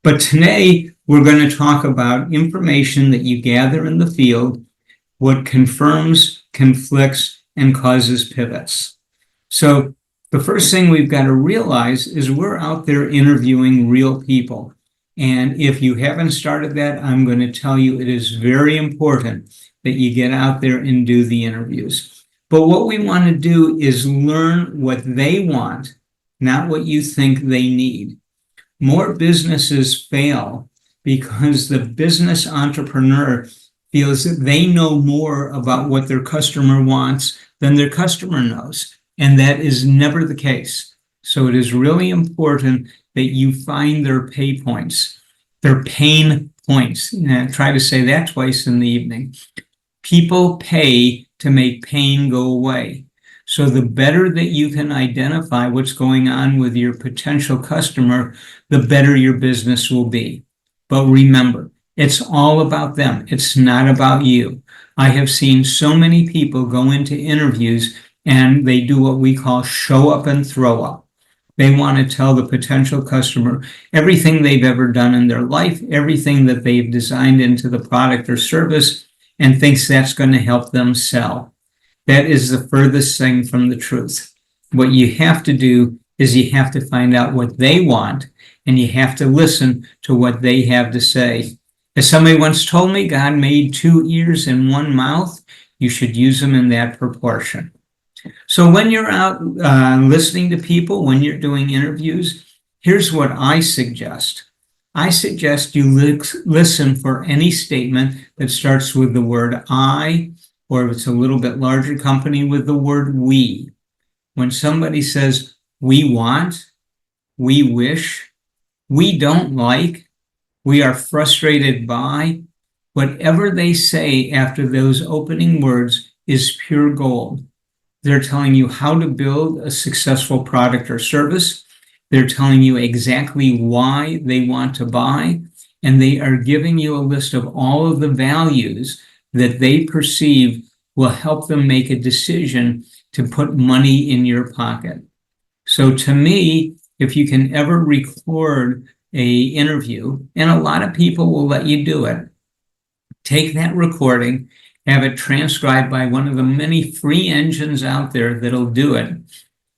But today, we're going to talk about information that you gather in the field, what confirms, conflicts, and causes pivots. So the first thing we've got to realize is we're out there interviewing real people. And if you haven't started that, I'm going to tell you it is very important that you get out there and do the interviews. But what we want to do is learn what they want, not what you think they need. More businesses fail because the business entrepreneur feels that they know more about what their customer wants than their customer knows. And that is never the case. So it is really important that you find their pay points, their pain points. Try to say that twice in the evening. People pay to make pain go away. So the better that you can identify what's going on with your potential customer, the better your business will be. But remember, it's all about them. It's not about you. I have seen so many people go into interviews and they do what we call show up and throw up. They want to tell the potential customer everything they've ever done in their life, everything that they've designed into the product or service, and thinks that's going to help them sell. That is the furthest thing from the truth. What you have to do is you have to find out what they want, and you have to listen to what they have to say. As somebody once told me, God made 2 ears and 1 mouth. You should use them in that proportion. So when you're out listening to people, when you're doing interviews, here's what I suggest. I suggest you listen for any statement that starts with the word I, or if it's a little bit larger company, with the word we. When somebody says, we want, we wish, we don't like, we are frustrated by, whatever they say after those opening words is pure gold. They're telling you how to build a successful product or service. They're telling you exactly why they want to buy, and they are giving you a list of all of the values that they perceive will help them make a decision to put money in your pocket. So to me, if you can ever record an interview, and a lot of people will let you do it, take that recording, have it transcribed by one of the many free engines out there that'll do it,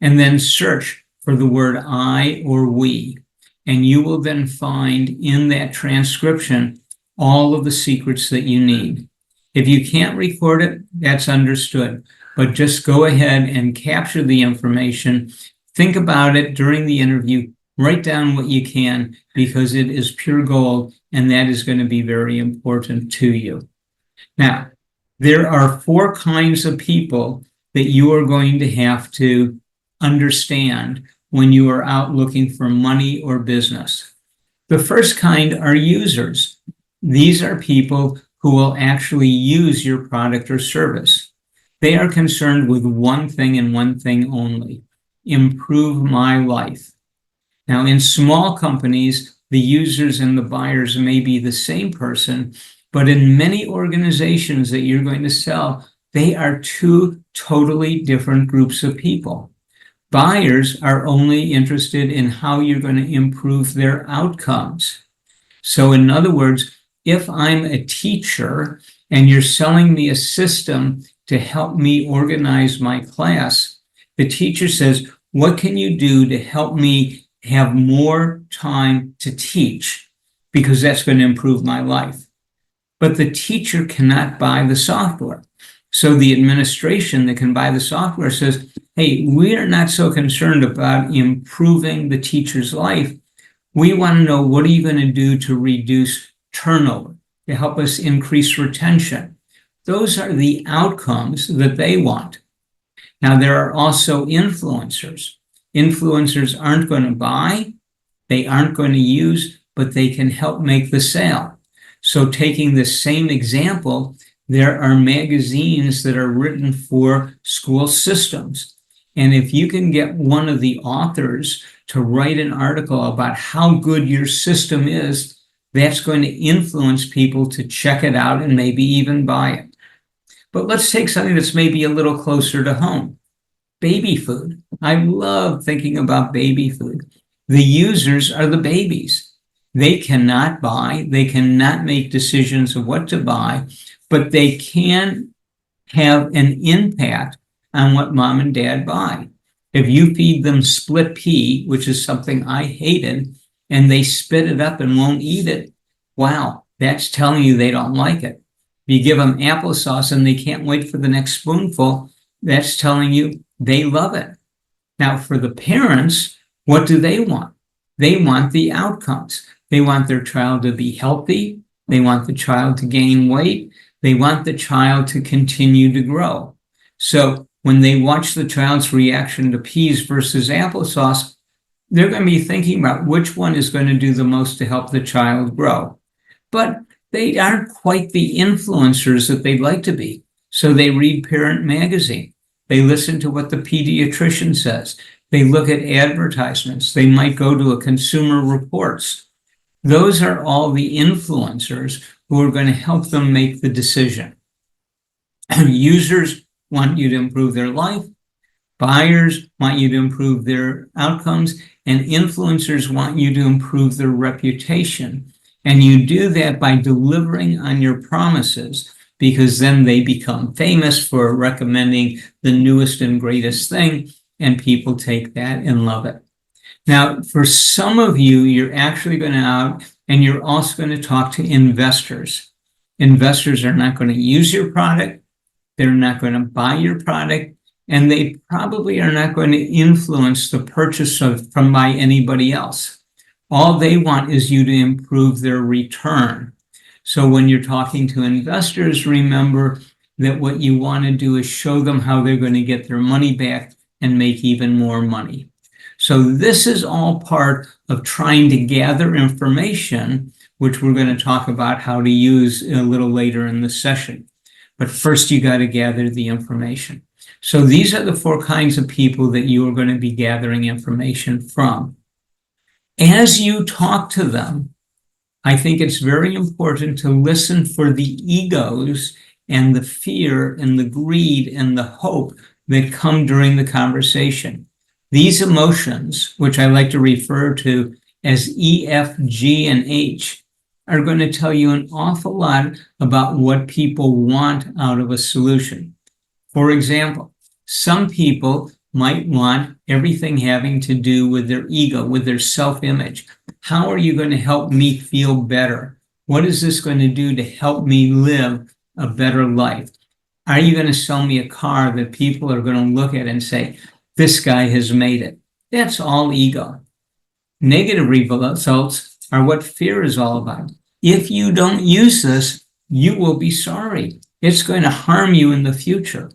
and then search for the word I or we. And you will then find in that transcription all of the secrets that you need. If you can't record it, that's understood. But just go ahead and capture the information. Think about it during the interview. Write down what you can, because it is pure gold, and that is going to be very important to you. Now, there are 4 kinds of people that you are going to have to understand when you are out looking for money or business. The first kind are users. These are people who will actually use your product or service. They are concerned with one thing and one thing only: improve my life. Now, in small companies, the users and the buyers may be the same person, but in many organizations that you're going to sell, they are 2 totally different groups of people. Buyers are only interested in how you're going to improve their outcomes. So in other words, if I'm a teacher and you're selling me a system to help me organize my class, the teacher says, what can you do to help me have more time to teach? Because that's going to improve my life. But the teacher cannot buy the software. So the administration that can buy the software says, hey, we are not so concerned about improving the teacher's life. We want to know, what are you going to do to reduce turnover, to help us increase retention? Those are the outcomes that they want. Now, there are also influencers. Influencers aren't going to buy, they aren't going to use, but they can help make the sale. So taking the same example, there are magazines that are written for school systems. And if you can get one of the authors to write an article about how good your system is, that's going to influence people to check it out and maybe even buy it. But let's take something that's maybe a little closer to home. Baby food. I love thinking about baby food. The users are the babies. They cannot buy, they cannot make decisions of what to buy, but they can have an impact on what mom and dad buy. If you feed them split pea, which is something I hated, and they spit it up and won't eat it, wow, that's telling you they don't like it. If you give them applesauce and they can't wait for the next spoonful, that's telling you they love it. Now, for the parents, what do they want? They want the outcomes. They want their child to be healthy. They want the child to gain weight. They want the child to continue to grow. So when they watch the child's reaction to peas versus applesauce, they're going to be thinking about which one is going to do the most to help the child grow. But they aren't quite the influencers that they'd like to be. So they read Parent Magazine. They listen to what the pediatrician says. They look at advertisements. They might go to a Consumer Reports. Those are all the influencers who are going to help them make the decision. Users want you to improve their life. Buyers want you to improve their outcomes. And influencers want you to improve their reputation. And you do that by delivering on your promises, because then they become famous for recommending the newest and greatest thing, and people take that and love it. Now, for some of you, you're actually going to out, and you're also going to talk to investors. Investors are not going to use your product. They're not going to buy your product, and they probably are not going to influence the purchase from by anybody else. All they want is you to improve their return. So when you're talking to investors, remember that what you want to do is show them how they're going to get their money back and make even more money. So this is all part of trying to gather information, which we're going to talk about how to use a little later in the session. But first, you got to gather the information. So these are the 4 kinds of people that you are going to be gathering information from. As you talk to them, I think it's very important to listen for the egos and the fear and the greed and the hope that come during the conversation. These emotions, which I like to refer to as E, F, G, and H, are going to tell you an awful lot about what people want out of a solution. For example, some people might want everything having to do with their ego, with their self-image. How are you going to help me feel better? What is this going to do to help me live a better life? Are you going to sell me a car that people are going to look at and say, this guy has made it? That's all ego. Negative results are what fear is all about. If you don't use this, you will be sorry. It's going to harm you in the future.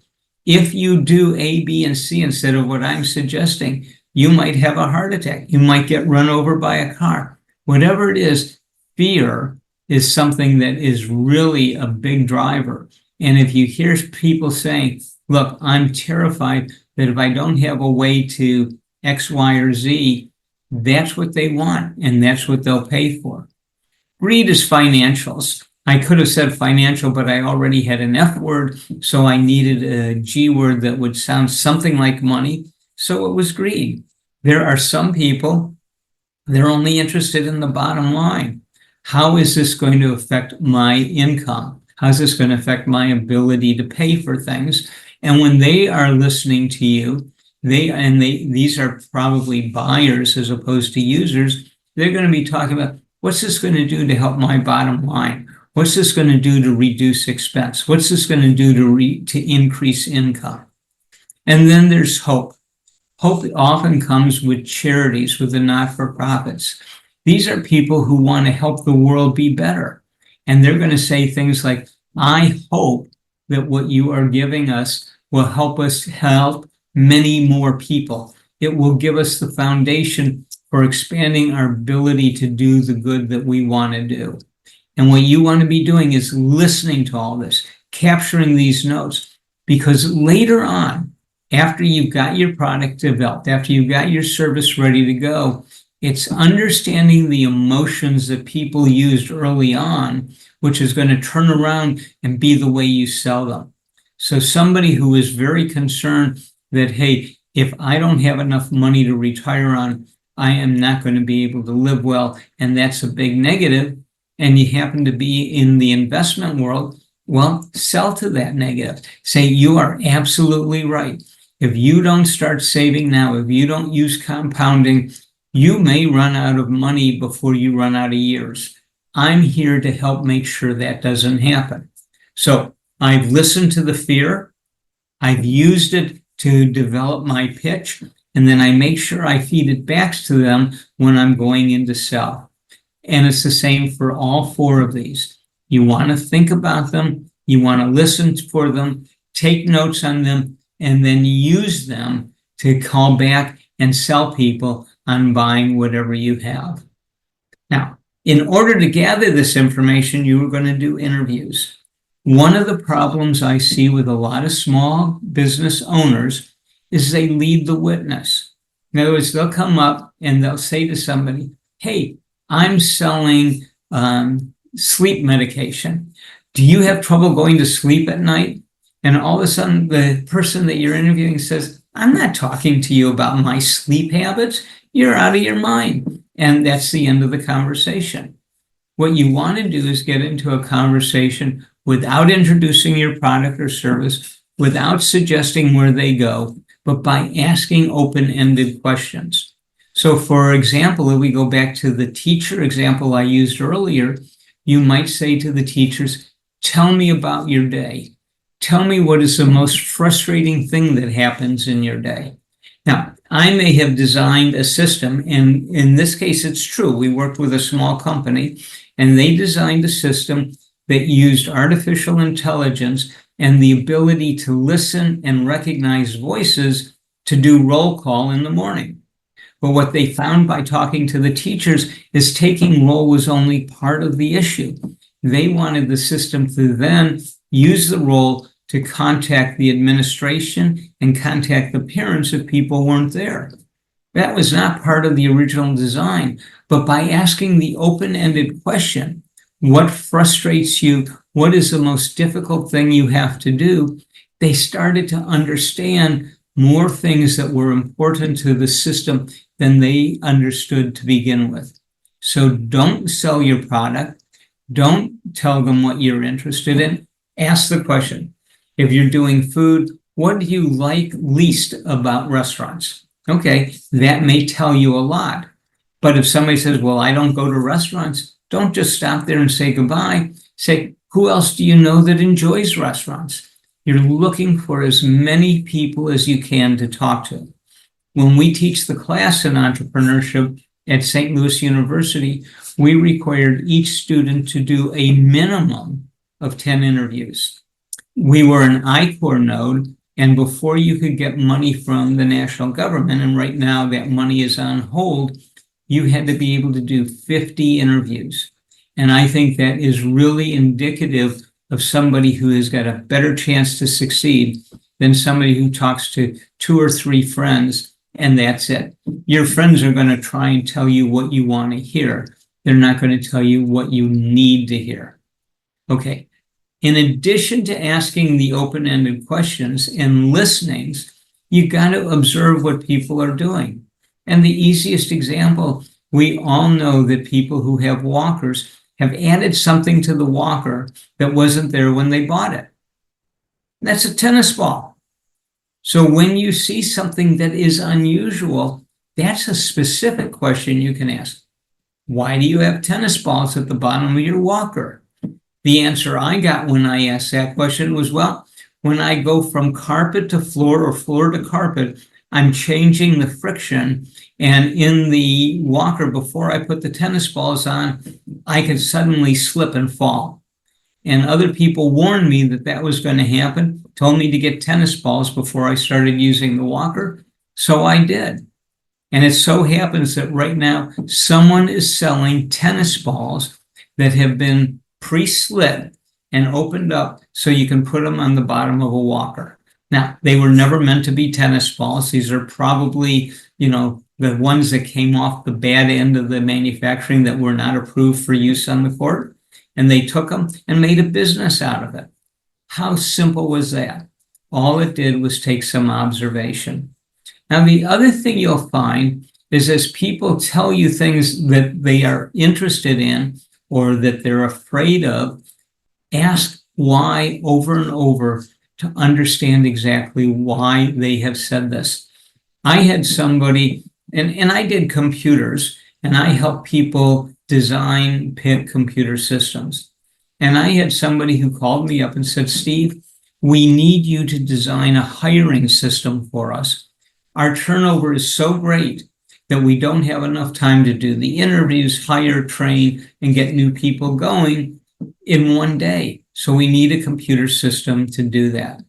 If you do A, B, and C instead of what I'm suggesting, you might have a heart attack. You might get run over by a car. Whatever it is, fear is something that is really a big driver. And if you hear people saying, look, I'm terrified that if I don't have a way to X, Y, or Z, that's what they want, and that's what they'll pay for. Greed is financials. I could have said financial, but I already had an F word, so I needed a G word that would sound something like money. So it was greed. There are some people, they're only interested in the bottom line. How is this going to affect my income? How's this going to affect my ability to pay for things? And when they are listening to you, these are probably buyers as opposed to users, they're going to be talking about, what's this going to do to help my bottom line? What's this going to do to reduce expense? What's this going to do to increase income? And then there's hope. Hope often comes with charities, with the not-for-profits. These are people who want to help the world be better. And they're going to say things like, I hope that what you are giving us will help us help many more people. It will give us the foundation for expanding our ability to do the good that we want to do. And what you want to be doing is listening to all this, capturing these notes, because later on, after you've got your product developed, after you've got your service ready to go, it's understanding the emotions that people used early on, which is going to turn around and be the way you sell them. So somebody who is very concerned that, hey, if I don't have enough money to retire on, I am not going to be able to live well, and that's a big negative, and you happen to be in the investment world, well, sell to that negative. Say, you are absolutely right. If you don't start saving now, if you don't use compounding, you may run out of money before you run out of years. I'm here to help make sure that doesn't happen. So I've listened to the fear. I've used it to develop my pitch, and then I make sure I feed it back to them when I'm going in to sell. And it's the same for all four of these. You want to think about them, you want to listen for them, take notes on them, and then use them to call back and sell people on buying whatever you have. Now, in order to gather this information, you are going to do interviews. One of the problems I see with a lot of small business owners is they lead the witness. In other words, they'll come up and they'll say to somebody, hey, I'm selling sleep medication. Do you have trouble going to sleep at night? And all of a sudden, the person that you're interviewing says, I'm not talking to you about my sleep habits. You're out of your mind. And that's the end of the conversation. What you want to do is get into a conversation without introducing your product or service, without suggesting where they go, but by asking open-ended questions. So, for example, if we go back to the teacher example I used earlier, you might say to the teachers, tell me about your day. Tell me what is the most frustrating thing that happens in your day. Now, I may have designed a system, and in this case, it's true. We worked with a small company, and they designed a system that used artificial intelligence and the ability to listen and recognize voices to do roll call in the morning. But what they found by talking to the teachers is taking roll was only part of the issue. They wanted the system to then use the roll to contact the administration and contact the parents if people weren't there. That was not part of the original design, but by asking the open-ended question, what frustrates you? What is the most difficult thing you have to do? They started to understand more things that were important to the system than they understood to begin with. So don't sell your product. Don't tell them what you're interested in. Ask the question. If you're doing food, what do you like least about restaurants? Okay, that may tell you a lot. But if somebody says, well, I don't go to restaurants, don't just stop there and say goodbye. Say, who else do you know that enjoys restaurants? You're looking for as many people as you can to talk to. When we teach the class in entrepreneurship at St. Louis University, we required each student to do a minimum of 10 interviews. We were an I-Corps node, and before you could get money from the national government, and right now that money is on hold, you had to be able to do 50 interviews. And I think that is really indicative of somebody who has got a better chance to succeed than somebody who talks to 2 or 3 friends, and that's it. Your friends are going to try and tell you what you want to hear. They're not going to tell you what you need to hear. Okay. In addition to asking the open-ended questions and listenings, you got to observe what people are doing. And the easiest example, we all know that people who have walkers have added something to the walker that wasn't there when they bought it. That's a tennis ball. So when you see something that is unusual, that's a specific question you can ask. Why do you have tennis balls at the bottom of your walker? The answer I got when I asked that question was, well, when I go from carpet to floor or floor to carpet, I'm changing the friction. And in the walker, before I put the tennis balls on, I could suddenly slip and fall. And other people warned me that that was going to happen, told me to get tennis balls before I started using the walker. So I did. And it so happens that right now, someone is selling tennis balls that have been pre-slit and opened up so you can put them on the bottom of a walker. Now, they were never meant to be tennis balls. These are probably, the ones that came off the bad end of the manufacturing that were not approved for use on the court. And they took them and made a business out of it. How simple was that? All it did was take some observation. Now, the other thing you'll find is as people tell you things that they are interested in or that they're afraid of, ask why over and over to understand exactly why they have said this. I had somebody, and I did computers, and I helped people design, pick computer systems. And I had somebody who called me up and said, Steve, we need you to design a hiring system for us. Our turnover is so great that we don't have enough time to do the interviews, hire, train, and get new people going in one day. So we need a computer system to do that.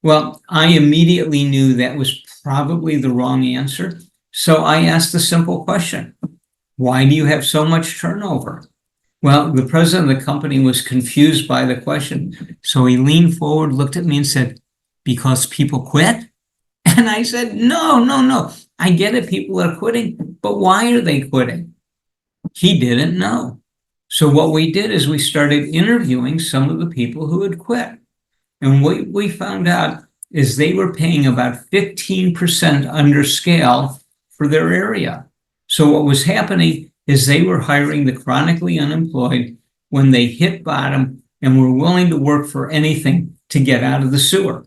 Well, I immediately knew that was probably the wrong answer. So I asked the simple question, why do you have so much turnover? Well, the president of the company was confused by the question. So he leaned forward, looked at me and said, because people quit? And I said, no. I get it. People are quitting, but why are they quitting? He didn't know. So what we did is we started interviewing some of the people who had quit. And what we found out is they were paying about 15% under scale for their area. So what was happening is they were hiring the chronically unemployed when they hit bottom and were willing to work for anything to get out of the sewer.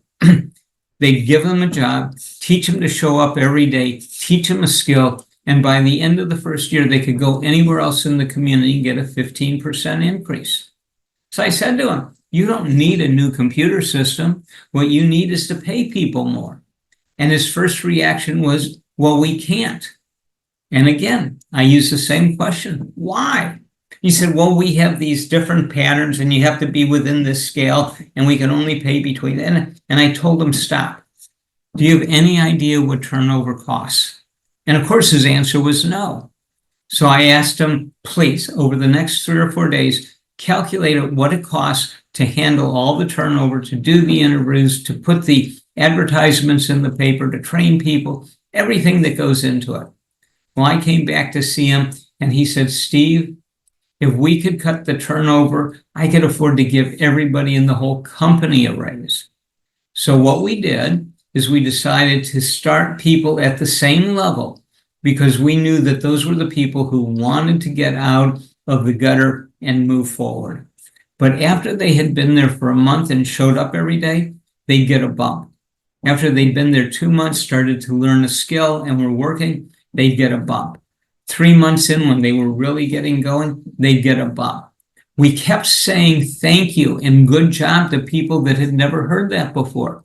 They'd give them a job, teach them to show up every day, teach them a skill, and by the end of the first year, they could go anywhere else in the community and get a 15% increase. So I said to him, you don't need a new computer system. What you need is to pay people more. And his first reaction was, well, we can't. And again, I used the same question. Why? He said, well, we have these different patterns and you have to be within this scale and we can only pay between. And I told him, stop. Do you have any idea what turnover costs? And of course, his answer was no. So I asked him, please, over the next 3 or 4 days, calculate what it costs to handle all the turnover, to do the interviews, to put the advertisements in the paper, to train people, everything that goes into it. Well, I came back to see him and he said, Steve, if we could cut the turnover, I could afford to give everybody in the whole company a raise. So what we did is we decided to start people at the same level because we knew that those were the people who wanted to get out of the gutter and move forward. But after they had been there for a month and showed up every day, they'd get a bump. After they'd been there 2 months, started to learn a skill and were working, they'd get a bump. 3 months in, when they were really getting going, they'd get a bump. We kept saying thank you and good job to people that had never heard that before.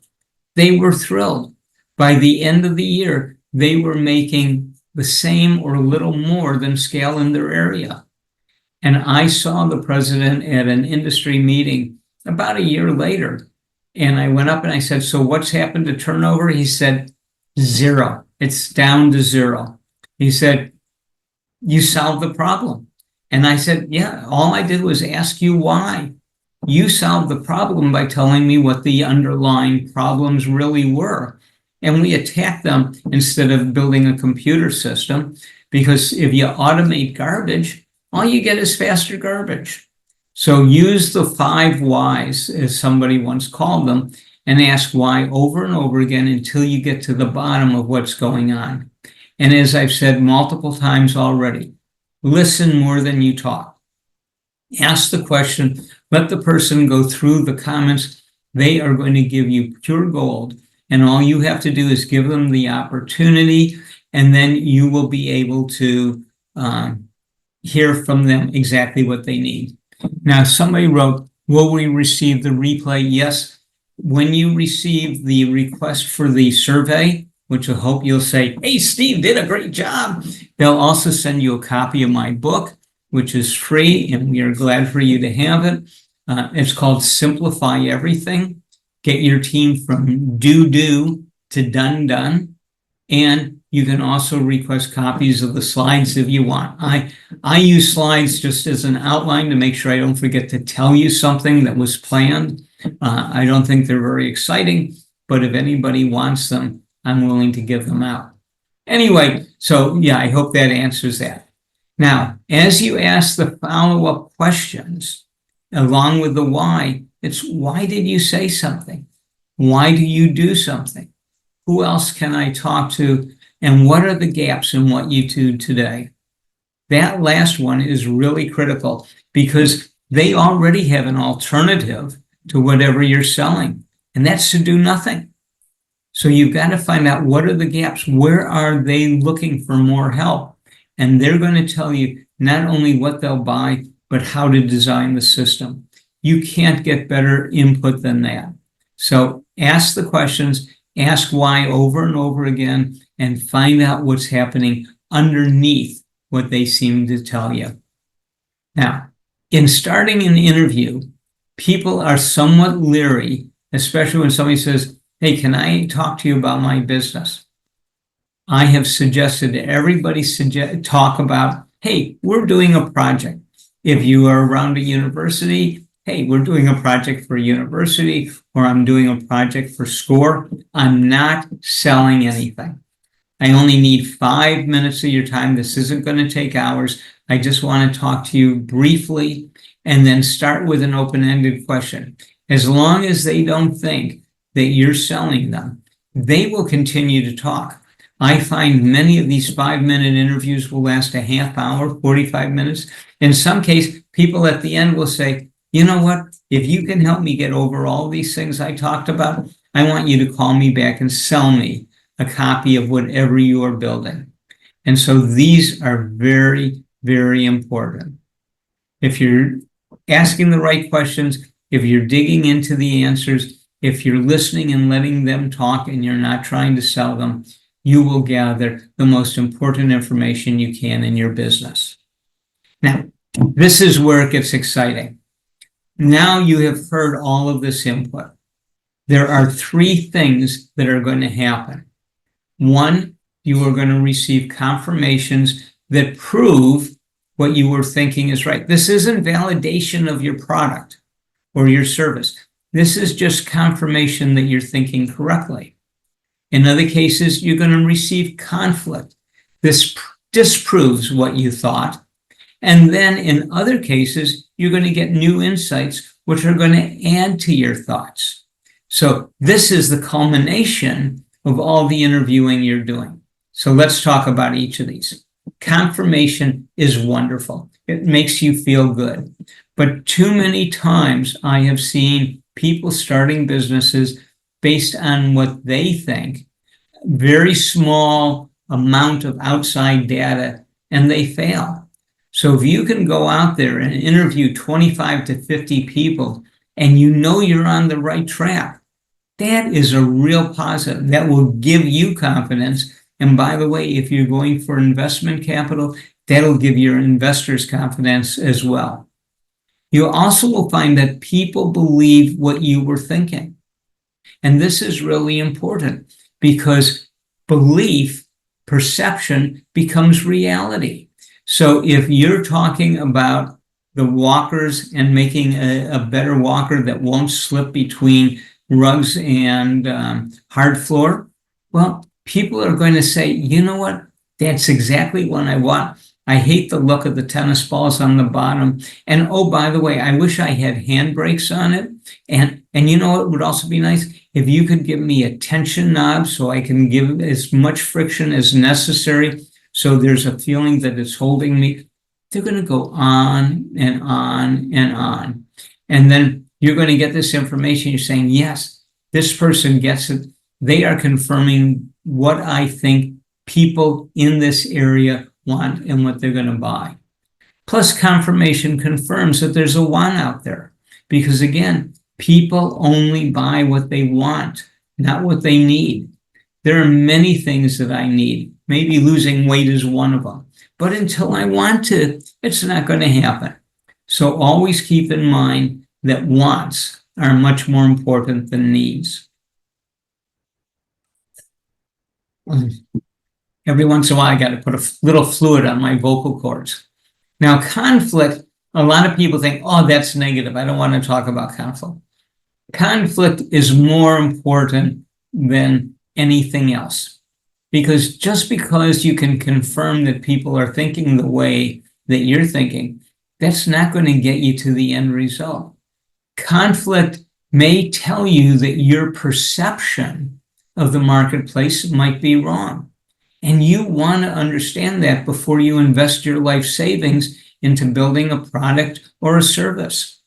They were thrilled. By the end of the year, they were making the same or a little more than scale in their area. And I saw the president at an industry meeting about a year later. And I went up and I said, so what's happened to turnover? He said, 0. It's down to 0. He said, you solved the problem. And I said, yeah, all I did was ask you why. You solved the problem by telling me what the underlying problems really were. And we attacked them instead of building a computer system, because if you automate garbage, all you get is faster garbage. So use the 5 whys, as somebody once called them, and ask why over and over again until you get to the bottom of what's going on. And as I've said multiple times already, listen more than you talk. Ask the question, let the person go through the comments. They are going to give you pure gold. And all you have to do is give them the opportunity, and then you will be able to hear from them exactly what they need. Now, somebody wrote, will we receive the replay? Yes. When you receive the request for the survey, which I hope you'll say, hey, Steve did a great job. They'll also send you a copy of my book, which is free, and we are glad for you to have it. It's called Simplify Everything. Get your team from do to done. And you can also request copies of the slides if you want. I use slides just as an outline to make sure I don't forget to tell you something that was planned. I don't think they're very exciting, but if anybody wants them, I'm willing to give them out. Anyway, so yeah, I hope that answers that. Now, as you ask the follow-up questions, along with the why, it's why did you say something? Why do you do something? Who else can I talk to And what are the gaps in what you do today? That last one is really critical because they already have an alternative to whatever you're selling, and that's to do nothing. So you've got to find out what are the gaps, where are they looking for more help? And they're going to tell you not only what they'll buy, but how to design the system. You can't get better input than that. So ask the questions, ask why over and over again, and find out what's happening underneath what they seem to tell you. Now, in starting an interview, people are somewhat leery, especially when somebody says, hey, can I talk to you about my business? I have suggested to everybody talk about, hey, we're doing a project. If you are around a university, hey, we're doing a project for a university, or I'm doing a project for SCORE. I'm not selling anything. I only need 5 minutes of your time. This isn't going to take hours. I just want to talk to you briefly and then start with an open-ended question. As long as they don't think that you're selling them, they will continue to talk. I find many of these 5-minute interviews will last a half hour, 45 minutes. In some case, people at the end will say, you know what? If you can help me get over all these things I talked about, I want you to call me back and sell me a copy of whatever you are building. And so these are very, very important. If you're asking the right questions, if you're digging into the answers, if you're listening and letting them talk and you're not trying to sell them, you will gather the most important information you can in your business. Now, this is where it gets exciting. Now you have heard all of this input. There are 3 things that are going to happen. 1, you are going to receive confirmations that prove what you were thinking is right. This isn't validation of your product or your service. This is just confirmation that you're thinking correctly. In other cases, you're going to receive conflict. This disproves what you thought. And then in other cases, you're going to get new insights, which are going to add to your thoughts. So this is the culmination of all the interviewing you're doing. So let's talk about each of these. Confirmation is wonderful. It makes you feel good. But too many times I have seen people starting businesses based on what they think, very small amount of outside data, and they fail. So if you can go out there and interview 25 to 50 people and you know you're on the right track, that is a real positive. That will give you confidence. And by the way, if you're going for investment capital, that'll give your investors confidence as well. You also will find that people believe what you were thinking. And this is really important because belief, perception becomes reality. So if you're talking about the walkers and making a better walker that won't slip between rugs and hard floor, well, people are going to say, you know what? That's exactly what I want. I hate the look of the tennis balls on the bottom. And oh, by the way, I wish I had handbrakes on it. And you know what would also be nice? If you could give me a tension knob so I can give as much friction as necessary so there's a feeling that it's holding me. They're going to go on and on and on. And then you're going to get this information. You're saying, yes, this person gets it. They are confirming what I think people in this area want and what they're going to buy. Plus, confirmation confirms that there's a want out there. Because again, people only buy what they want, not what they need. There are many things that I need. Maybe losing weight is one of them. But until I want to, it's not going to happen. So always keep in mind that wants are much more important than needs. Every once in a while, I got to put a little fluid on my vocal cords. Now, conflict, a lot of people think, oh, that's negative. I don't want to talk about conflict. Conflict is more important than anything else. Because just because you can confirm that people are thinking the way that you're thinking, that's not going to get you to the end result. Conflict may tell you that your perception of the marketplace might be wrong. And you want to understand that before you invest your life savings into building a product or a service.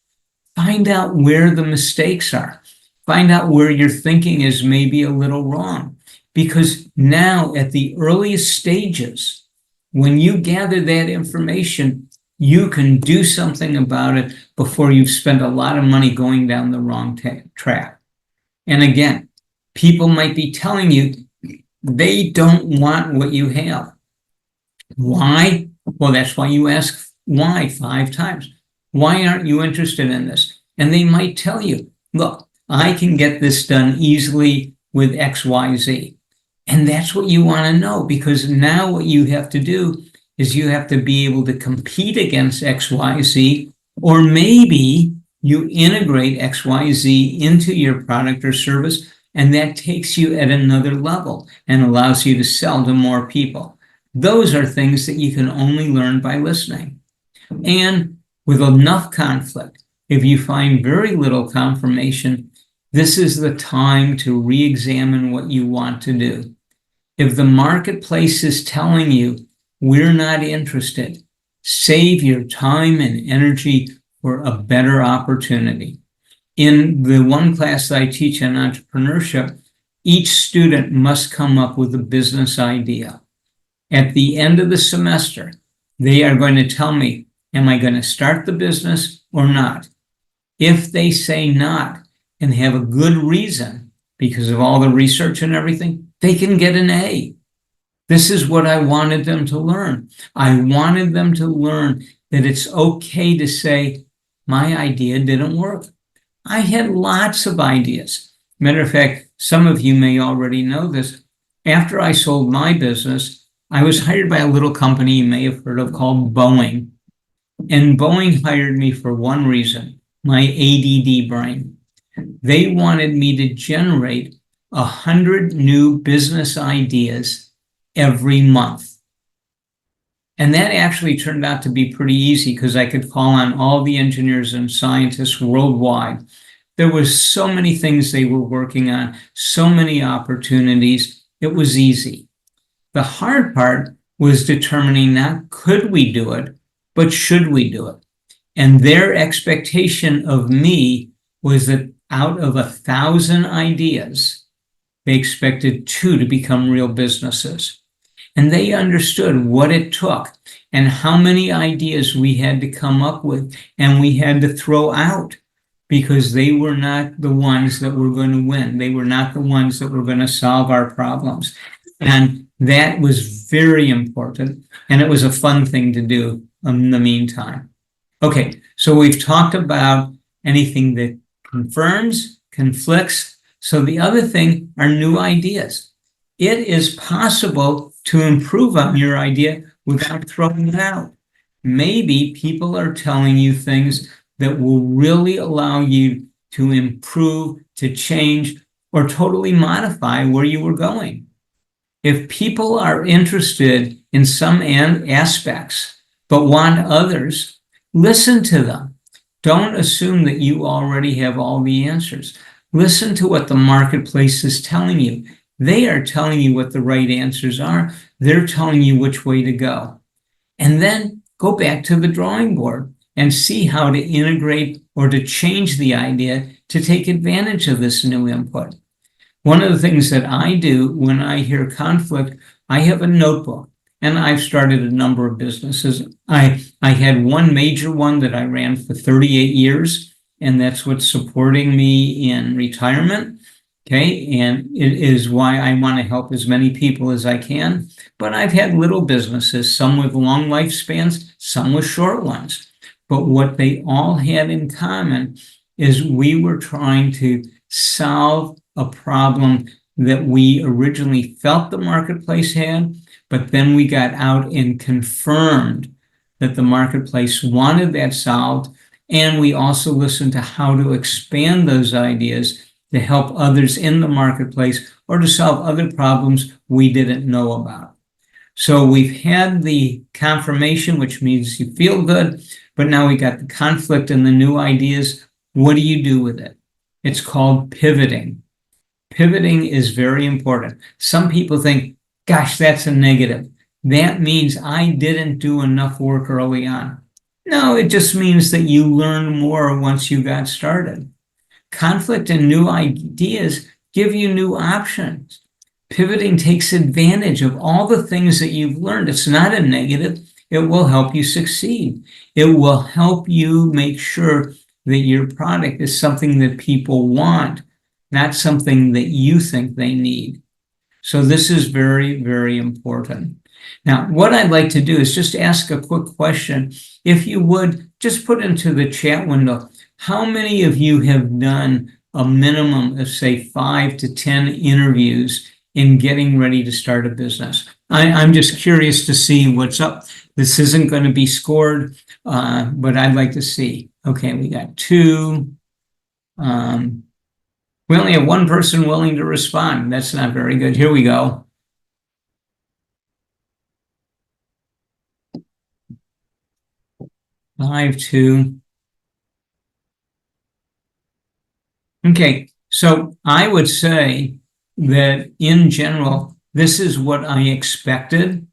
Find out where the mistakes are. Find out where your thinking is maybe a little wrong. Because now at the earliest stages, when you gather that information, you can do something about it before you've spent a lot of money going down the wrong track. And again, people might be telling you they don't want what you have. Why? Well, that's why you ask why 5 times. Why aren't you interested in this? And they might tell you, look, I can get this done easily with X, Y, Z. And that's what you want to know, because now what you have to do is you have to be able to compete against X, Y, Z, or maybe you integrate X, Y, Z into your product or service, and that takes you at another level and allows you to sell to more people. Those are things that you can only learn by listening. And with enough conflict, if you find very little confirmation, this is the time to re-examine what you want to do. If the marketplace is telling you we're not interested, save your time and energy for a better opportunity. In the one class that I teach on entrepreneurship, each student must come up with a business idea. At the end of the semester, they are going to tell me, am I going to start the business or not? If they say not and have a good reason because of all the research and everything, they can get an A. This is what I wanted them to learn. I wanted them to learn that it's okay to say, my idea didn't work. I had lots of ideas. Matter of fact, some of you may already know this. After I sold my business, I was hired by a little company you may have heard of called Boeing. And Boeing hired me for one reason, my ADD brain. They wanted me to generate 100 new business ideas every month. And that actually turned out to be pretty easy because I could call on all the engineers and scientists worldwide. There was so many things they were working on, so many opportunities. It was easy. The hard part was determining not could we do it, but should we do it? And their expectation of me was that out of 1,000 ideas, they expected 2 to become real businesses. And they understood what it took and how many ideas we had to come up with and we had to throw out because they were not the ones that were going to win. They were not the ones that were going to solve our problems. And that was very important. And it was a fun thing to do in the meantime. Okay, so we've talked about anything that confirms, conflicts. So the other thing are new ideas. It is possible to improve on your idea without throwing it out. Maybe people are telling you things that will really allow you to improve, to change, or totally modify where you were going. If people are interested in some aspects, but want others, listen to them. Don't assume that you already have all the answers. Listen to what the marketplace is telling you. They are telling you what the right answers are. They're telling you which way to go. And then go back to the drawing board and see how to integrate or to change the idea to take advantage of this new input. One of the things that I do when I hear conflict, I have a notebook, and I've started a number of businesses. I had one major one that I ran for 38 years, and that's what's supporting me in retirement. Okay, and it is why I want to help as many people as I can. But I've had little businesses, some with long lifespans, some with short ones. But what they all had in common is we were trying to solve a problem that we originally felt the marketplace had, but then we got out and confirmed that the marketplace wanted that solved. And we also listened to how to expand those ideas to help others in the marketplace or to solve other problems we didn't know about. So we've had the confirmation, which means you feel good, but now we got the conflict and the new ideas. What do you do with it? It's called pivoting. Pivoting is very important. Some people think, Gosh, that's a negative. That means I didn't do enough work early on. No, it just means that you learned more once you got started. Conflict and new ideas give you new options. Pivoting takes advantage of all the things that you've learned. It's not a negative. It will help you succeed. It will help you make sure that your product is something that people want, not something that you think they need. So this is very, very important. Now, what I'd like to do is just ask a quick question. If you would, just put into the chat window, how many of you have done a minimum of, say, 5 to 10 interviews in getting ready to start a business? I'm just curious to see what's up. This isn't going to be scored, but I'd like to see. Okay, we got 2. We only have 1 person willing to respond. That's not very good. Here we go. Five, 2. Okay, so I would say that in general, this is what I expected.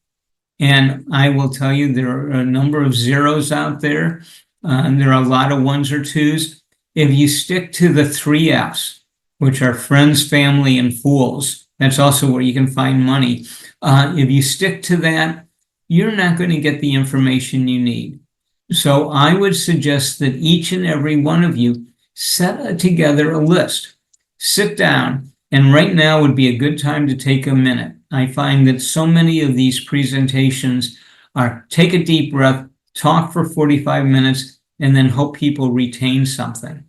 And I will tell you, there are a number of zeros out there. There are a lot of 1s or 2s. If you stick to the 3 F's, which are friends, family, and fools, that's also where you can find money. If you stick to that, you're not going to get the information you need. So I would suggest that each and every one of you set together a list. Sit down, and right now would be a good time to take a minute. I find that so many of these presentations are take a deep breath, talk for 45 minutes, and then hope people retain something.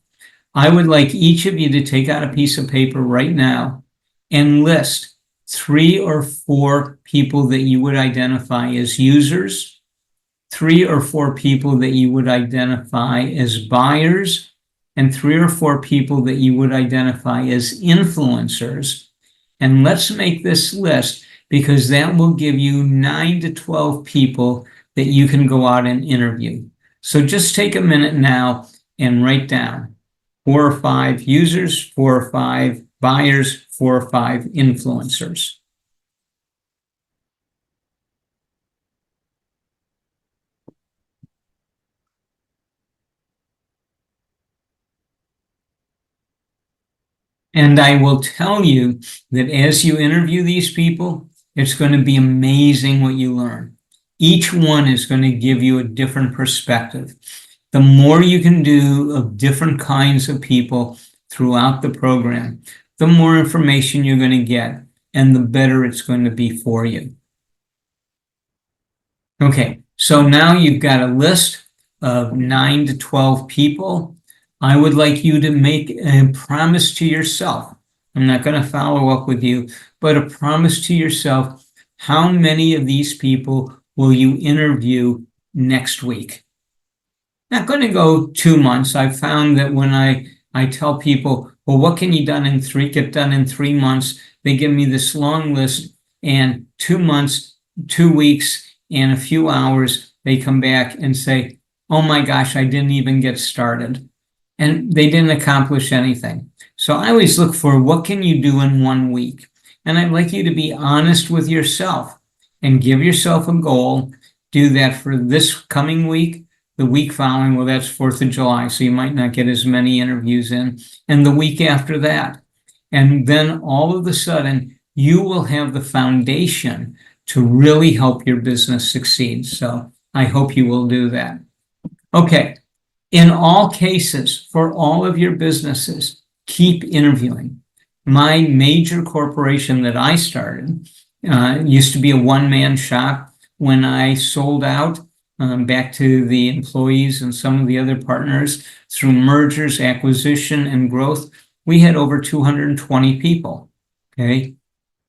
I would like each of you to take out a piece of paper right now and list 3 or 4 people that you would identify as users, 3 or 4 people that you would identify as buyers, and 3 or 4 people that you would identify as influencers. And let's make this list, because that will give you 9 to 12 people that you can go out and interview. So just take a minute now and write down 4 or 5 users, 4 or 5 buyers, 4 or 5 influencers. And I will tell you that as you interview these people, it's going to be amazing what you learn. Each one is going to give you a different perspective. The more you can do of different kinds of people throughout the program, the more information you're going to get, and the better it's going to be for you. Okay, so now you've got a list of 9 to 12 people. I would like you to make a promise to yourself. I'm not going to follow up with you, but a promise to yourself. How many of these people will you interview next week? Not going to go 2 months. I've found that when I tell people, well, what can you get done in 3 months? They give me this long list, and 2 months, 2 weeks, and a few hours, they come back and say, oh my gosh, I didn't even get started. And they didn't accomplish anything. So I always look for what can you do in 1 week? And I'd like you to be honest with yourself and give yourself a goal. Do that for this coming week, the week following, well, that's 4th of July, so you might not get as many interviews in, and the week after that. And then all of a sudden, you will have the foundation to really help your business succeed. So I hope you will do that. Okay. In all cases, for all of your businesses, keep interviewing. My major corporation that I started used to be a one-man shop. When I sold out back to the employees and some of the other partners through mergers, acquisition, and growth, we had over 220 people. Okay,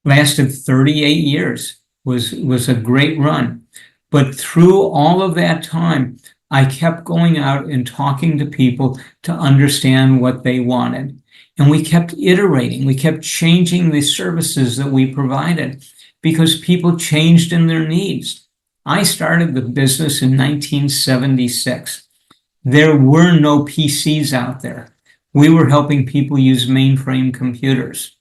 lasted 38 years. Was a great run. But through all of that time, I kept going out and talking to people to understand what they wanted. And we kept iterating. We kept changing the services that we provided because people changed in their needs. I started the business in 1976. There were no PCs out there. We were helping people use mainframe computers.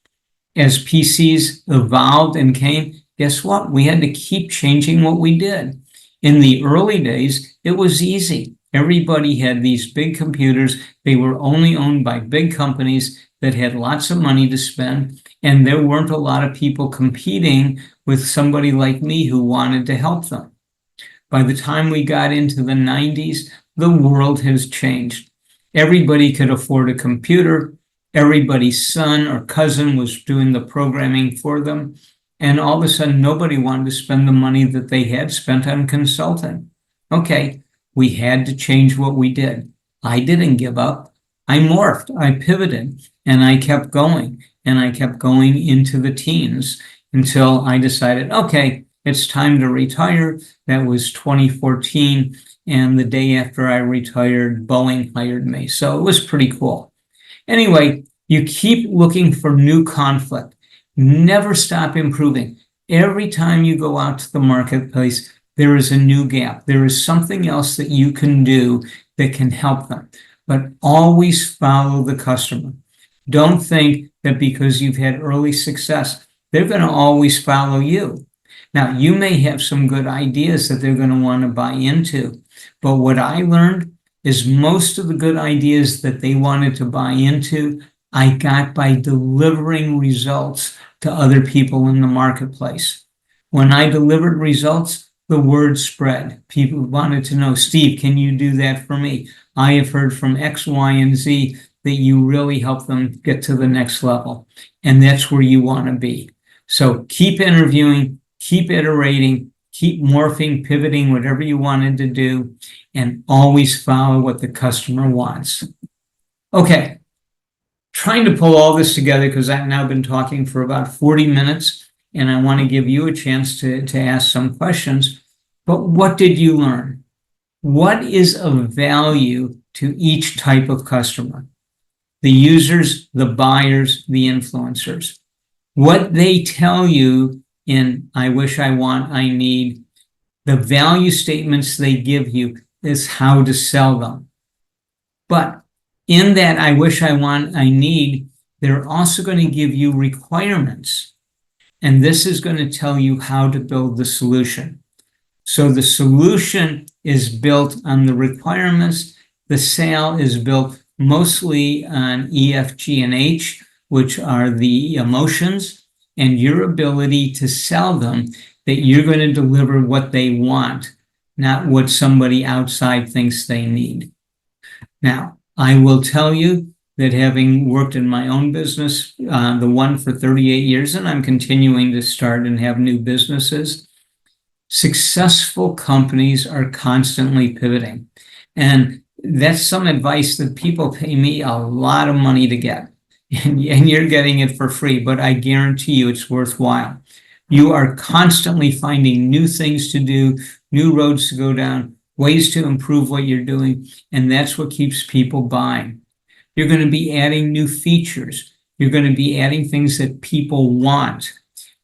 As PCs evolved and came, guess what? We had to keep changing what we did. In the early days, it was easy. Everybody had these big computers. They were only owned by big companies that had lots of money to spend, and there weren't a lot of people competing with somebody like me who wanted to help them. By the time we got into the 90s, the world has changed. Everybody could afford a computer. Everybody's son or cousin was doing the programming for them. And all of a sudden, nobody wanted to spend the money that they had spent on consulting. Okay, we had to change what we did. I didn't give up. I morphed, I pivoted, and I kept going. And I kept going into the teens until I decided, okay, it's time to retire. That was 2014. And the day after I retired, Boeing hired me. So it was pretty cool. Anyway, you keep looking for new conflict. Never stop improving. Every time you go out to the marketplace, there is a new gap. There is something else that you can do that can help them. But always follow the customer. Don't think that because you've had early success, they're going to always follow you. Now, you may have some good ideas that they're going to want to buy into, but what I learned is most of the good ideas that they wanted to buy into, I got by delivering results to other people in the marketplace. When I delivered results, the word spread. People wanted to know, Steve, can you do that for me? I have heard from X, Y, and Z that you really help them get to the next level. And that's where you want to be. So keep interviewing, keep iterating, keep morphing, pivoting, whatever you wanted to do, and always follow what the customer wants. Okay, trying to pull all this together because I've now been talking for about 40 minutes, and I want to give you a chance to ask some questions. But what did you learn? What is of value to each type of customer? The users, the buyers, the influencers. What they tell you in I wish, I want, I need, the value statements they give you is how to sell them. But in that I wish, I want, I need, they're also going to give you requirements. And this is going to tell you how to build the solution. So the solution is built on the requirements. The sale is built mostly on E, F, G, and H, which are the emotions, and your ability to sell them that you're going to deliver what they want, not what somebody outside thinks they need. Now, I will tell you that having worked in my own business, the one for 38 years, and I'm continuing to start and have new businesses, successful companies are constantly pivoting. And that's some advice that people pay me a lot of money to get. And you're getting it for free, but I guarantee you it's worthwhile. You are constantly finding new things to do, new roads to go down, ways to improve what you're doing, and that's what keeps people buying. You're going to be adding new features. You're going to be adding things that people want.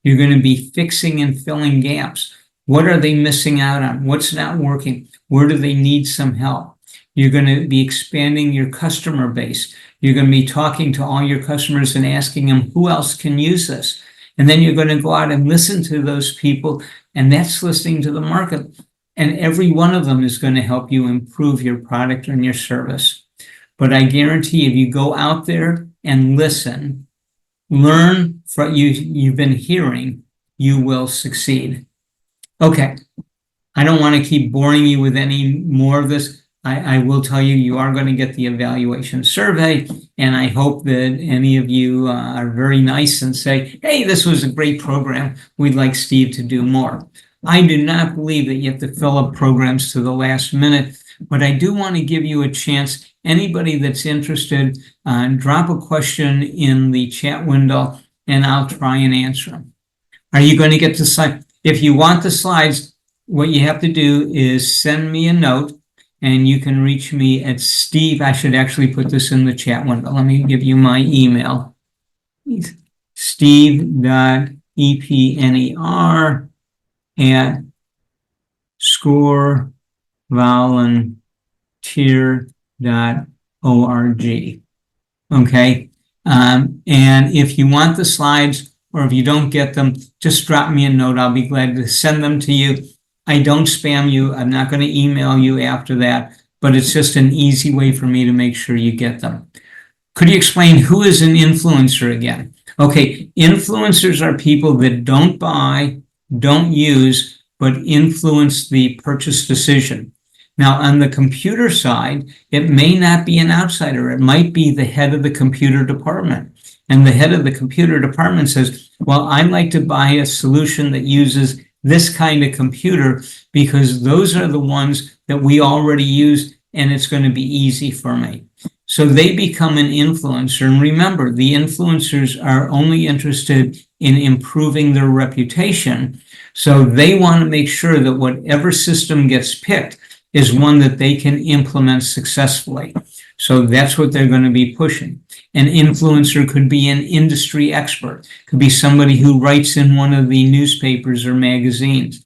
You're going to be fixing and filling gaps. What are they missing out on? What's not working? Where do they need some help? You're going to be expanding your customer base. You're going to be talking to all your customers and asking them who else can use this. And then you're going to go out and listen to those people, and that's listening to the market. And every one of them is going to help you improve your product and your service. But I guarantee if you go out there and listen, learn from you've been hearing, you will succeed. Okay, I don't want to keep boring you with any more of this. I will tell you, you are going to get the evaluation survey, and I hope that any of you are very nice and say, hey, this was a great program. We'd like Steve to do more. I do not believe that you have to fill up programs to the last minute, but I do want to give you a chance. Anybody that's interested, drop a question in the chat window, and I'll try and answer them. Are you going to get the slide? If you want the slides, what you have to do is send me a note. And you can reach me at Steve. I should actually put this in the chat window. Let me give you my email. steve.epner@scorevolunteer.org. Okay. And if you want the slides, or if you don't get them, just drop me a note. I'll be glad to send them to you. I don't spam you. I'm not going to email you after that, but it's just an easy way for me to make sure you get them. Could you explain who is an influencer again? Okay, influencers are people that don't buy, don't use, but influence the purchase decision. Now, on the computer side, it may not be an outsider. It might be the head of the computer department. And the head of the computer department says, well, I'd like to buy a solution that uses this kind of computer because those are the ones that we already use and it's going to be easy for me. So they become an influencer. And remember, the influencers are only interested in improving their reputation. So they want to make sure that whatever system gets picked is one that they can implement successfully. So that's what they're going to be pushing. An influencer could be an industry expert, could be somebody who writes in one of the newspapers or magazines.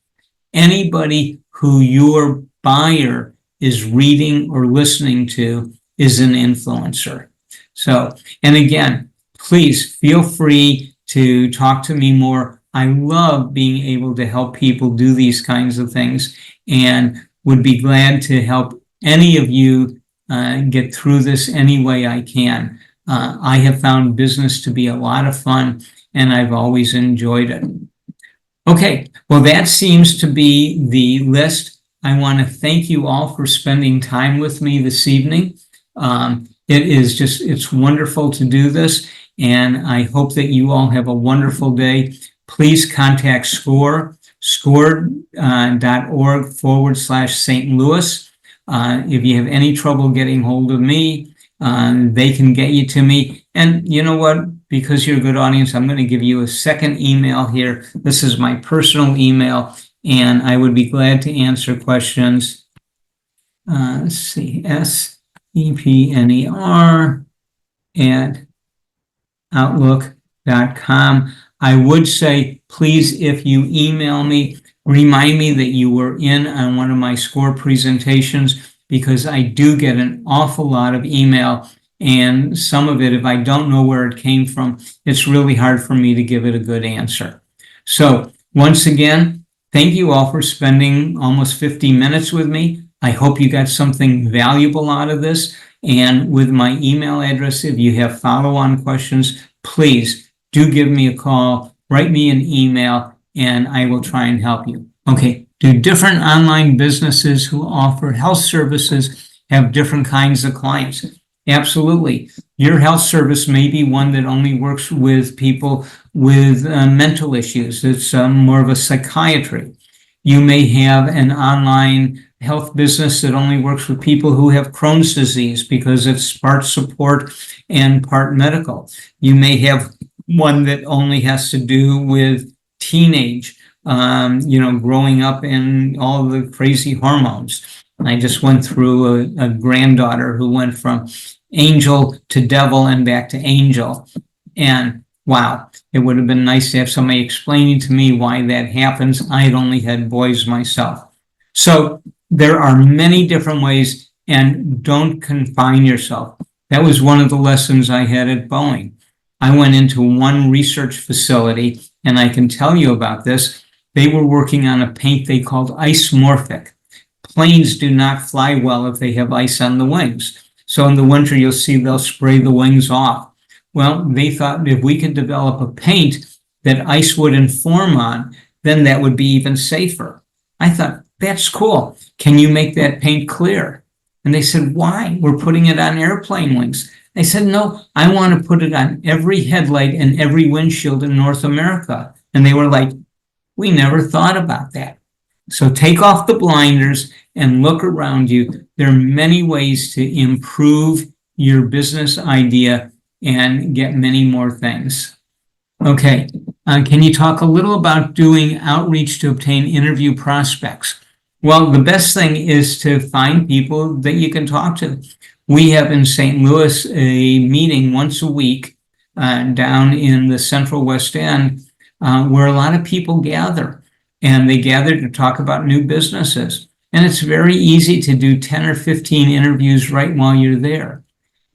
Anybody who your buyer is reading or listening to is an influencer. So, and again, please feel free to talk to me more. I love being able to help people do these kinds of things and would be glad to help any of you get through this any way I can. I have found business to be a lot of fun and I've always enjoyed it. Okay, well, that seems to be the list. I want to thank you all for spending time with me this evening. It's wonderful to do this, and I hope that you all have a wonderful day. Please contact score.org/St. Louis. If you have any trouble getting hold of me, they can get you to me. And you know what? Because you're a good audience, I'm going to give you a second email here. This is my personal email, and I would be glad to answer questions. Let's see, sepner@outlook.com. I would say, please, if you email me, remind me that you were in on one of my SCORE presentations, because I do get an awful lot of email, and some of it, if I don't know where it came from, it's really hard for me to give it a good answer. So once again, thank you all for spending almost 50 minutes with me. I hope you got something valuable out of this. And with my email address, if you have follow-on questions, please do give me a call, write me an email, and I will try and help you. Okay, do different online businesses who offer health services have different kinds of clients? Absolutely. Your health service may be one that only works with people with mental issues. It's more of a psychiatry. You may have an online health business that only works with people who have Crohn's disease because it's part support and part medical. You may have one that only has to do with teenage, growing up and all the crazy hormones. I just went through a granddaughter who went from angel to devil and back to angel. And wow, it would have been nice to have somebody explaining to me why that happens. I had only had boys myself. So there are many different ways, and don't confine yourself. That was one of the lessons I had at Boeing. I went into one research facility, and I can tell you about this. They were working on a paint they called isomorphic. Planes do not fly well if they have ice on the wings. So in the winter, you'll see they'll spray the wings off. Well, they thought if we could develop a paint that ice wouldn't form on, then that would be even safer. I thought, that's cool. Can you make that paint clear? And they said, why? We're putting it on airplane wings. I said, no, I want to put it on every headlight and every windshield in North America. And they were like, we never thought about that. So take off the blinders and look around you. There are many ways to improve your business idea and get many more things. Okay, can you talk a little about doing outreach to obtain interview prospects? Well, the best thing is to find people that you can talk to. We have in St. Louis a meeting once a week down in the Central West End where a lot of people gather, and they gather to talk about new businesses. And it's very easy to do 10 or 15 interviews right while you're there.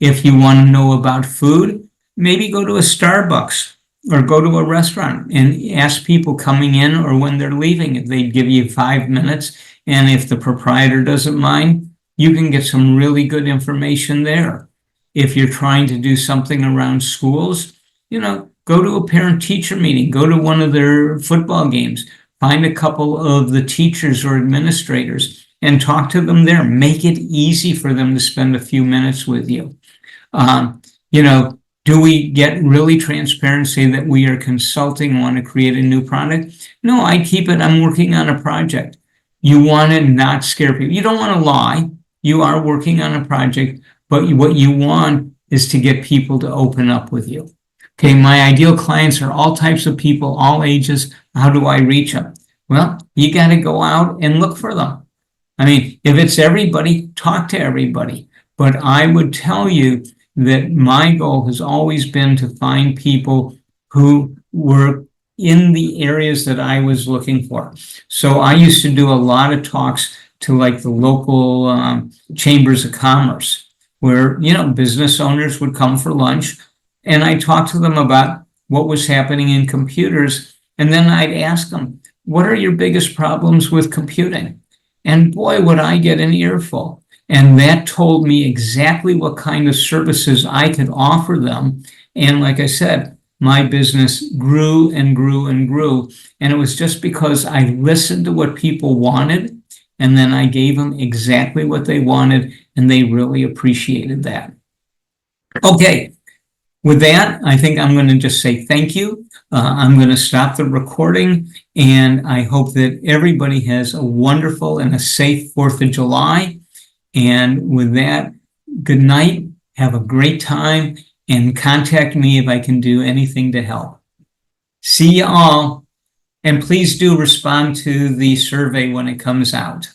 If you want to know about food, maybe go to a Starbucks or go to a restaurant and ask people coming in or when they're leaving if they'd give you 5 minutes. And if the proprietor doesn't mind, you can get some really good information there. If you're trying to do something around schools, go to a parent-teacher meeting, go to one of their football games, find a couple of the teachers or administrators and talk to them there. Make it easy for them to spend a few minutes with you. Do we get really transparent, say that we are consulting, want to create a new product? No, I keep it, I'm working on a project. You want to not scare people. You don't want to lie. You are working on a project, but what you want is to get people to open up with you. Okay, my ideal clients are all types of people, all ages. How do I reach them? Well, you got to go out and look for them. I mean, if it's everybody, talk to everybody. But I would tell you that my goal has always been to find people who were in the areas that I was looking for. So I used to do a lot of talks to like the local chambers of commerce where, business owners would come for lunch and I talked to them about what was happening in computers. And then I'd ask them, what are your biggest problems with computing? And boy, would I get an earful. And that told me exactly what kind of services I could offer them. And like I said, my business grew and grew and grew. And it was just because I listened to what people wanted, and then I gave them exactly what they wanted, and they really appreciated that. Okay, with that, I think I'm going to just say thank you. I'm going to stop the recording, and I hope that everybody has a wonderful and a safe 4th of July. And with that, good night, have a great time, and contact me if I can do anything to help. See you all, and please do respond to the survey when it comes out.